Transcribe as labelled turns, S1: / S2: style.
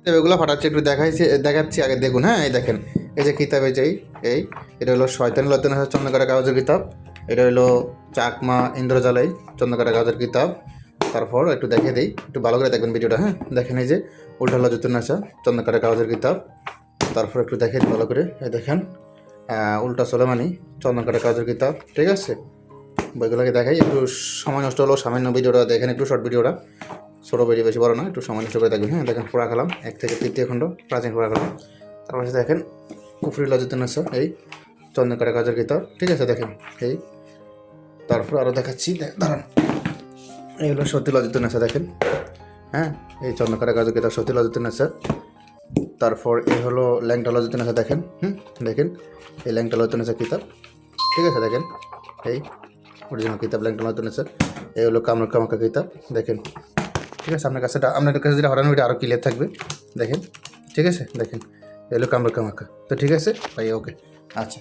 S1: এগুলো ফাটাচ্ছি, একটু দেখাচ্ছি আগে দেখুন। হ্যাঁ, এই দেখেন, এই যে কিতাব, এই যে এই এটা হলো শয়তান লতন চন্দ্রকাটা কাগজের কিতাব। এটা হলো চাকমা ইন্দ্রজালাই চন্দ্রকাটা কাগজের কিতাব। তারপর একটু দেখে দিই, একটু ভালো করে দেখবেন ভিডিওটা। হ্যাঁ, দেখেন এই যে উল্টা লজতুন নাসা চন্দ্রকাটা কাগজের কিতাব। তারপর একটু দেখেন ভালো করে, এই দেখেন উল্টা সোলেমানি চন্দ্রকাটা কাগজের কিতাব। ঠিক আছে, বইগুলোকে দেখাই, একটু সময় নষ্ট হলো, সামান্য ভিডিওটা দেখেন, একটু শর্ট ভিডিওটা, ছোটো ভিডিও, বেশি বড় না, একটু সময় নষ্ট করে দেখবেন। হ্যাঁ, দেখেন ফোড়া কালাম 1 থেকে 3 খণ্ড প্রাচীন ফোড়া কালাম। তারপর দেখেন কুফরি লজতুন নাসা এই চন্দ্রকাটা কাগজের কিতাব। ঠিক আছে, দেখেন এই। তারপর আরও দেখাচ্ছি, দাঁড়ান, এই হলো সতী লজতুন নাসা, দেখেন। হ্যাঁ, এই চন্দ্রকাটা কাগজের কিতাব সতী লজতুন নাসা। তারপর এই হলো ল্যাংটা লজতুন নাসা, দেখেন। দেখেন এই ল্যাংটা লজতুন নাসা কিতাব। ঠিক আছে, দেখেন এই অরিজিনাল কিতাব ল্যাংটা লজতুন নাসা। এই হলো কামরূপ কামাখ্যা কিতাব, দেখেন। ঠিক আছে, আপনাদের কাছে যেটা হরানো ওইটা আরও ক্লিয়ার থাকবে, দেখেন। ঠিক আছে, দেখেন এই হলো কামরূপ কামাখ্যা। তো ঠিক আছে ভাই, ওকে, আচ্ছা।